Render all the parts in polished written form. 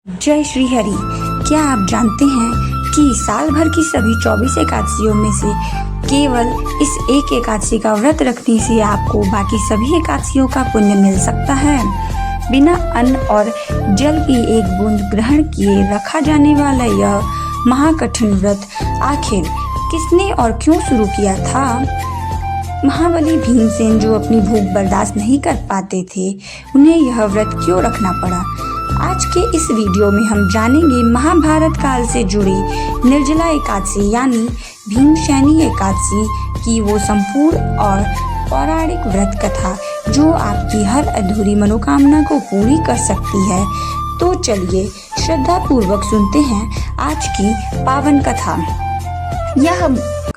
जय श्री हरि। क्या आप जानते हैं कि साल भर की सभी 24 एकादशियों में से केवल इस एक एकादशी का व्रत रखने से आपको बाकी सभी एकादशियों का पुण्य मिल सकता है। बिना अन्न और जल की एक बूंद ग्रहण किए रखा जाने वाला यह महाकठिन व्रत आखिर किसने और क्यों शुरू किया था? महाबली भीमसेन, जो अपनी भूख बर्दाश्त नहीं कर पाते थे, उन्हें यह व्रत क्यों रखना पड़ा? आज के इस वीडियो में हम जानेंगे महाभारत काल से जुड़ी निर्जला एकादशी यानी भीमसेनी एकादशी की वो संपूर्ण और पौराणिक व्रत कथा जो आपकी हर अधूरी मनोकामना को पूरी कर सकती है। तो चलिए श्रद्धा पूर्वक सुनते हैं आज की पावन कथा। यह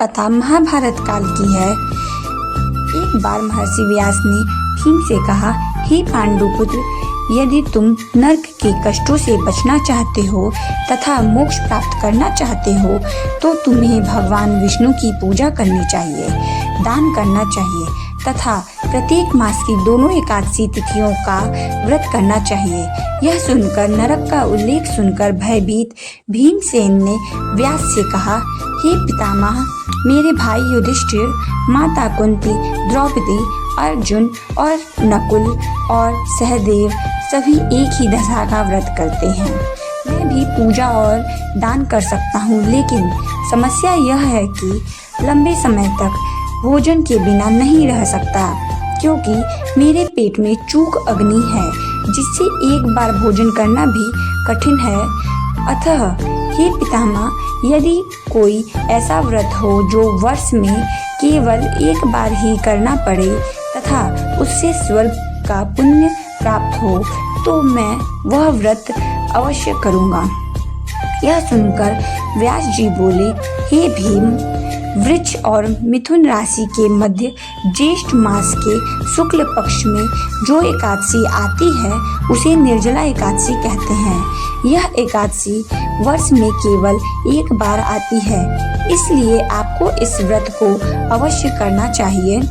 कथा महाभारत काल की है। एक बार महर्षि व्यास ने भीम से कहा, हे पांडुपुत्र, यदि तुम नरक के कष्टों से बचना चाहते हो तथा मोक्ष प्राप्त करना चाहते हो तो तुम्हें भगवान विष्णु की पूजा करनी चाहिए, दान करना चाहिए तथा प्रत्येक मास की दोनों एकादशी तिथियों का व्रत करना चाहिए। यह सुनकर, नरक का उल्लेख सुनकर भयभीत भीमसेन ने व्यास से कहा, हे पितामह, मेरे भाई युधिष्ठिर, माता कुंती, द्रौपदी, अर्जुन और नकुल और सहदेव सभी एक ही दशा का व्रत करते हैं। मैं भी पूजा और दान कर सकता हूँ, लेकिन समस्या यह है कि लंबे समय तक भोजन के बिना नहीं रह सकता, क्योंकि मेरे पेट में चूक अग्नि है जिससे एक बार भोजन करना भी कठिन है। अतः हे पितामह, यदि कोई ऐसा व्रत हो जो वर्ष में केवल एक बार ही करना पड़े तथा उससे स्वर्ग का पुण्य प्राप्त हो तो मैं वह व्रत अवश्य करूँगा। यह सुनकर व्यास जी बोले, हे भीम, वृक्ष और मिथुन राशि के मध्य ज्येष्ठ मास के शुक्ल पक्ष में जो एकादशी आती है उसे निर्जला एकादशी कहते हैं। यह एकादशी वर्ष में केवल एक बार आती है, इसलिए आपको इस व्रत को अवश्य करना चाहिए।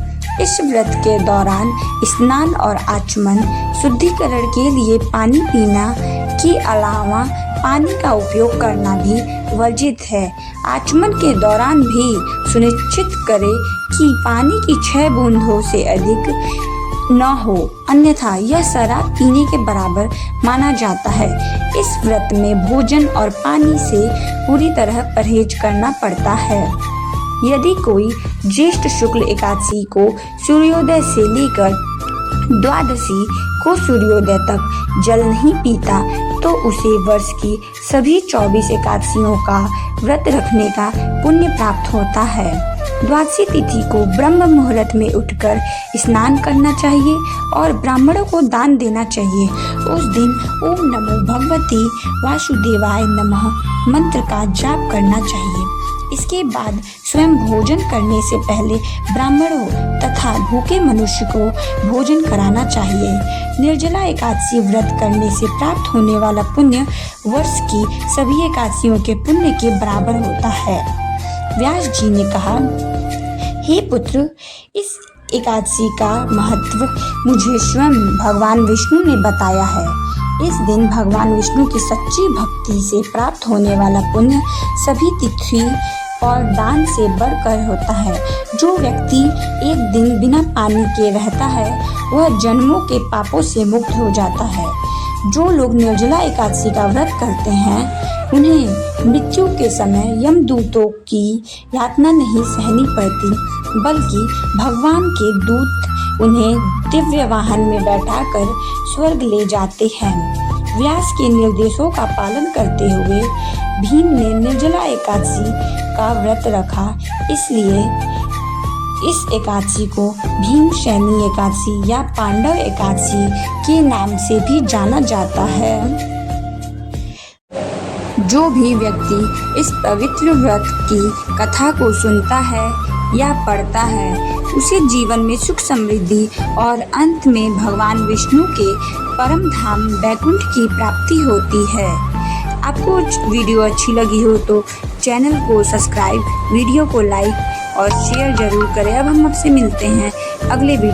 इस व्रत के दौरान स्नान और आचमन शुद्धिकरण के लिए पानी पीना के अलावा पानी का उपयोग करना भी वर्जित है। आचमन के दौरान भी सुनिश्चित करें कि पानी की 6 बूंदों से अधिक न हो, अन्यथा यह शराब पीने के बराबर माना जाता है। इस व्रत में भोजन और पानी से पूरी तरह परहेज करना पड़ता है। यदि कोई ज्येष्ठ शुक्ल एकादशी को सूर्योदय से लेकर द्वादशी को सूर्योदय तक जल नहीं पीता तो उसे वर्ष की सभी 24 एकादशियों का व्रत रखने का पुण्य प्राप्त होता है। द्वादशी तिथि को ब्रह्म मुहूर्त में उठकर स्नान करना चाहिए और ब्राह्मणों को दान देना चाहिए। उस दिन ओम नमो भगवते वासुदेवाय नमः मंत्र का जाप करना चाहिए। इसके बाद स्वयं भोजन करने से पहले ब्राह्मणों तथा भूखे मनुष्य को भोजन कराना चाहिए। निर्जला एकादशी व्रत करने से प्राप्त होने वाला पुण्य वर्ष की सभी एकादशियों के पुण्य के बराबर होता है। व्यास जी ने कहा, हे पुत्र, इस एकादशी का महत्व मुझे स्वयं भगवान विष्णु ने बताया है। इस दिन भगवान विष्णु की सच्ची भक्ति से प्राप्त होने वाला पुण्य सभी तिथि और दान से बढ़कर होता है। जो व्यक्ति एक दिन बिना पानी के रहता है वह जन्मों के पापों से मुक्त हो जाता है। जो लोग निर्जला एकादशी का व्रत करते हैं उन्हें मृत्यु के समय यमदूतों की यातना नहीं सहनी पड़ती, बल्कि भगवान के दूत उन्हें दिव्य वाहन में बैठाकर स्वर्ग ले जाते हैं। व्यास के निर्देशों का पालन करते हुए भीम ने निर्जला एकादशी का व्रत रखा, इसलिए इस एकादशी को भीमसेनी एकादशी या पांडव एकादशी के नाम से भी जाना जाता है। जो भी व्यक्ति इस पवित्र व्रत की कथा को सुनता है या पढ़ता है उसे जीवन में सुख समृद्धि और अंत में भगवान विष्णु के परम धाम वैकुंठ की प्राप्ति होती है। आपको वीडियो अच्छी लगी हो तो चैनल को सब्सक्राइब, वीडियो को लाइक और शेयर जरूर करें। अब हम आपसे मिलते हैं अगले वीडियो।